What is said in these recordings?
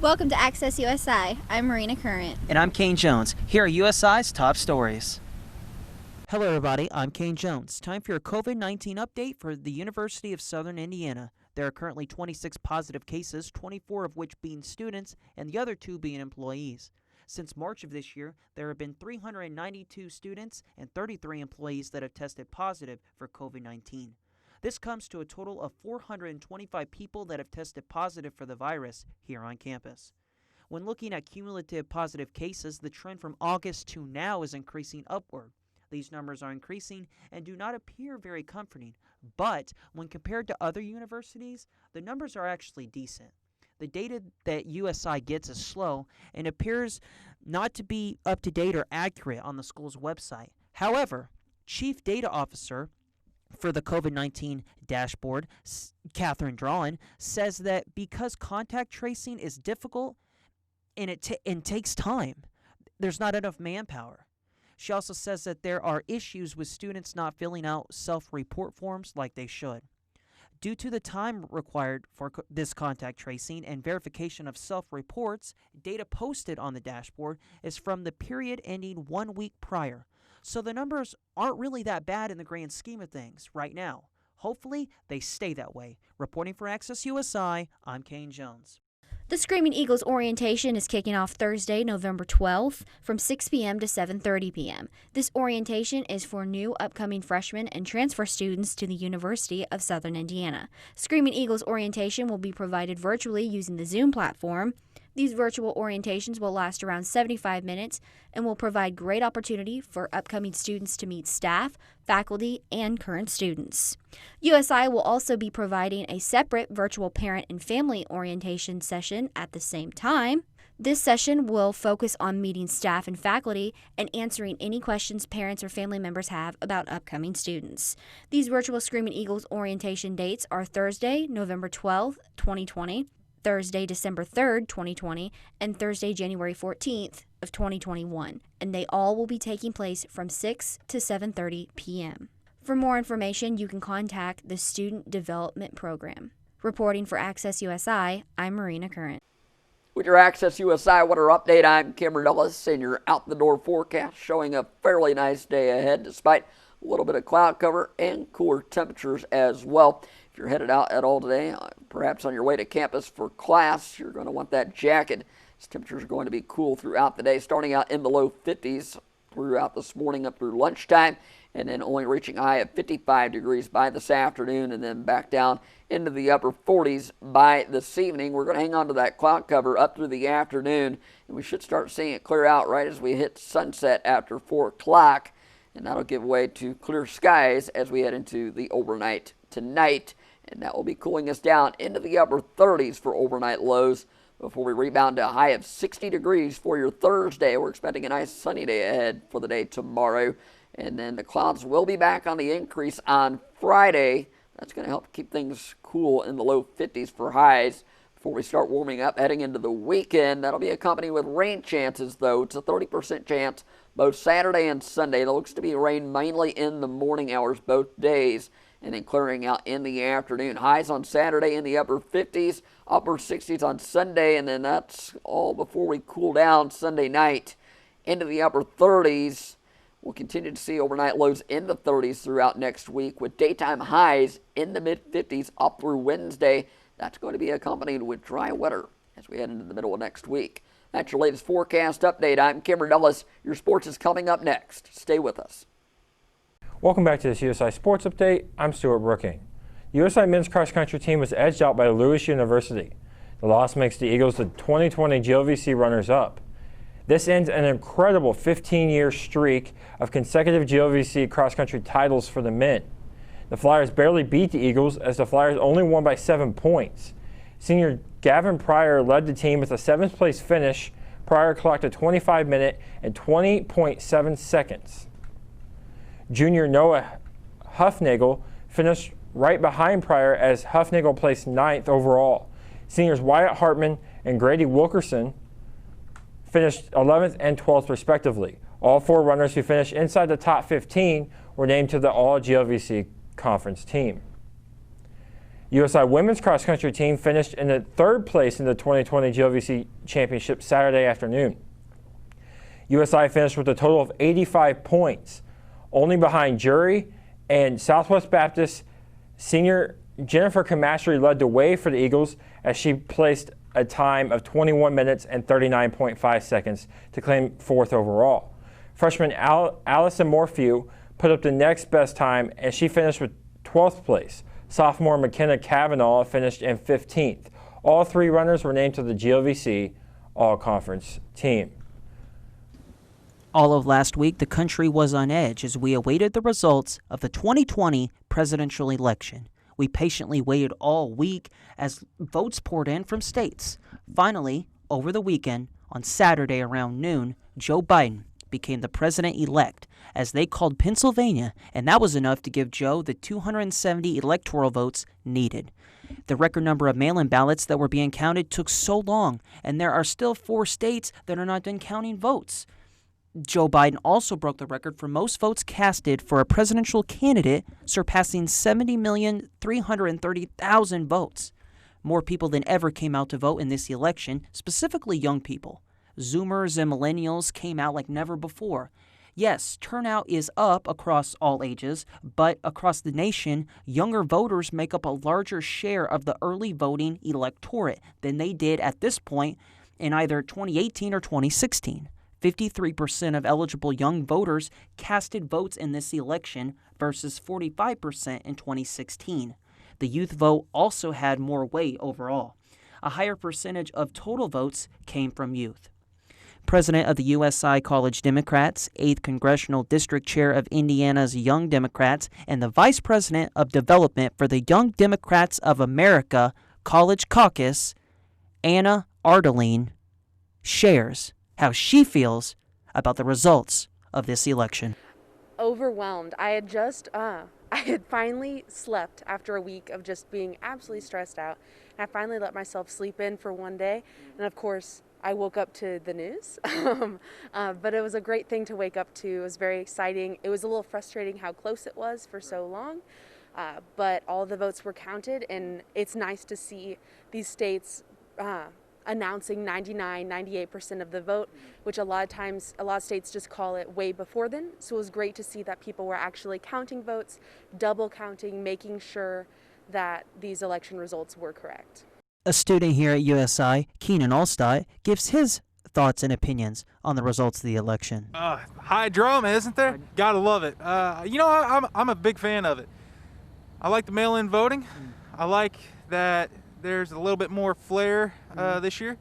Welcome to Access USI. I'm Marina Current. And I'm Kane Jones. Here are USI's top stories. Hello everybody, I'm Kane Jones. Time for your COVID-19 update for the University of Southern Indiana. There are currently 26 positive cases, 24 of which being students and the other 2 being employees. Since March of this year, there have been 392 students and 33 employees that have tested positive for COVID-19. This comes to a total of 425 people that have tested positive for the virus here on campus. When looking at cumulative positive cases, the trend from August to now is increasing upward. These numbers are increasing and do not appear very comforting, but when compared to other universities, the numbers are actually decent. The data that USI gets is slow and appears not to be up to date or accurate on the school's website. However, Chief Data Officer for the COVID-19 dashboard, Catherine Drawin, says that because contact tracing is difficult and it takes time, there's not enough manpower. She also says that there are issues with students not filling out self-report forms like they should. Due to the time required for this contact tracing and verification of self-reports, data posted on the dashboard is from the period ending 1 week prior. So the numbers aren't really that bad in the grand scheme of things right now. Hopefully, they stay that way. Reporting for Access USI, I'm Kane Jones. The Screaming Eagles orientation is kicking off Thursday, November 12th from 6 p.m. to 7:30 p.m. This orientation is for new upcoming freshmen and transfer students to the University of Southern Indiana. Screaming Eagles orientation will be provided virtually using the Zoom platform. These virtual orientations will last around 75 minutes and will provide great opportunity for upcoming students to meet staff, faculty, and current students. USI will also be providing a separate virtual parent and family orientation session at the same time. This session will focus on meeting staff and faculty and answering any questions parents or family members have about upcoming students. These virtual Screaming Eagles orientation dates are Thursday, November 12th, 2020, Thursday, December 3rd, 2020, and Thursday, January 14th of 2021, and they all will be taking place from 6 to 7:30 p.m. For more information, you can contact the Student Development Program. Reporting for Access USI, I'm Marina Current. With your Access USI weather update, I'm Cameron Ellis, and your out-the-door forecast showing a fairly nice day ahead despite a little bit of cloud cover and cooler temperatures as well. If you're headed out at all today, perhaps on your way to campus for class, you're going to want that jacket. As temperatures are going to be cool throughout the day, starting out in the low 50s throughout this morning up through lunchtime, and then only reaching a high of 55 degrees by this afternoon, and then back down into the upper 40s by this evening. We're going to hang on to that cloud cover up through the afternoon, and we should start seeing it clear out right as we hit sunset after 4 o'clock, and that'll give way to clear skies as we head into the overnight tonight. And that will be cooling us down into the upper 30s for overnight lows before we rebound to a high of 60 degrees for your Thursday. We're expecting a nice sunny day ahead for the day tomorrow. And then the clouds will be back on the increase on Friday. That's going to help keep things cool in the low 50s for highs before we start warming up heading into the weekend. That'll be accompanied with rain chances, though. It's a 30% chance both Saturday and Sunday. There looks to be rain mainly in the morning hours both days, and then clearing out in the afternoon. Highs on Saturday in the upper 50s, upper 60s on Sunday, and then that's all before we cool down Sunday night into the upper 30s. We'll continue to see overnight lows in the 30s throughout next week with daytime highs in the mid-50s up through Wednesday. That's going to be accompanied with dry weather as we head into the middle of next week. That's your latest forecast update. I'm Cameron Ellis. Your sports is coming up next. Stay with us. Welcome back to this USI Sports Update. I'm Stuart Brooking. The USI men's cross country team was edged out by Lewis University. The loss makes the Eagles the 2020 GLVC runners-up. This ends an incredible 15-year streak of consecutive GLVC cross country titles for the men. The Flyers barely beat the Eagles as the Flyers only won by 7 points. Senior Gavin Pryor led the team with a 7th place finish. Pryor clocked a 25-minute and 20.7 seconds. Junior Noah Huffnagel finished right behind Pryor as Huffnagel placed 9th overall. Seniors Wyatt Hartman and Grady Wilkerson finished 11th and 12th respectively. All 4 runners who finished inside the top 15 were named to the All-GLVC Conference team. USI women's cross country team finished in the third place in the 2020 GLVC Championship Saturday afternoon. USI finished with a total of 85 points, only behind Jury and Southwest Baptist senior Jennifer Camastri led the way for the Eagles as she placed a time of 21 minutes and 39.5 seconds to claim fourth overall. Freshman Allison Morphew put up the next best time as she finished with 12th place. Sophomore McKenna Cavanaugh finished in 15th. All three runners were named to the GLVC All-Conference team. All of last week, the country was on edge as we awaited the results of the 2020 presidential election. We patiently waited all week as votes poured in from states. Finally, over the weekend, on Saturday around noon, Joe Biden became the president-elect, as they called Pennsylvania, and that was enough to give Joe the 270 electoral votes needed. The record number of mail-in ballots that were being counted took so long, and there are still 4 states that are not done counting votes. Joe Biden also broke the record for most votes casted for a presidential candidate, surpassing 70,330,000 votes. More people than ever came out to vote in this election, specifically young people. Zoomers and millennials came out like never before. Yes, turnout is up across all ages, but across the nation, younger voters make up a larger share of the early voting electorate than they did at this point in either 2018 or 2016. 53% of eligible young voters casted votes in this election versus 45% in 2016. The youth vote also had more weight overall. A higher percentage of total votes came from youth. President of the USI College Democrats, 8th Congressional District Chair of Indiana's Young Democrats, and the Vice President of Development for the Young Democrats of America College Caucus, Anna Ardeline, shares how she feels about the results of this election. Overwhelmed. I had finally slept after a week of just being absolutely stressed out. And I finally let myself sleep in for one day. And of course, I woke up to the news. But it was a great thing to wake up to. It was very exciting. It was a little frustrating how close it was for so long. But all the votes were counted, and it's nice to see these states announcing 98% of the vote, which a lot of states just call it way before then. So it was great to see that people were actually counting votes, double counting, making sure that these election results were correct. A student here at USI, Keenan Allstott, gives his thoughts and opinions on the results of the election. High drama, isn't there? Gotta love it. I'm a big fan of it. I like the mail-in voting. I like that there's a little bit more flair this year.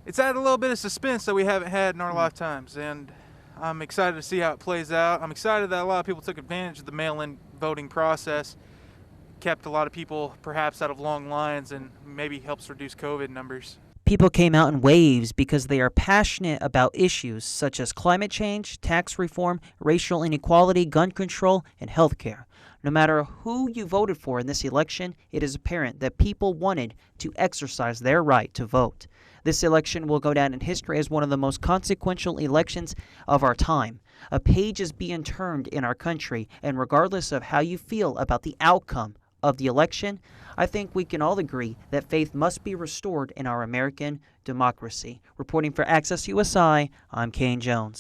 It's added a little bit of suspense that we haven't had in our lifetimes, and I'm excited to see how it plays out. I'm excited that a lot of people took advantage of the mail-in voting process, kept a lot of people perhaps out of long lines, and maybe helps reduce COVID numbers. People came out in waves because they are passionate about issues such as climate change, tax reform, racial inequality, gun control, and health care. No matter who you voted for in this election, it is apparent that people wanted to exercise their right to vote. This election will go down in history as one of the most consequential elections of our time. A page is being turned in our country, and regardless of how you feel about the outcome of the election, I think we can all agree that faith must be restored in our American democracy. Reporting for Access USI, I'm Kane Jones.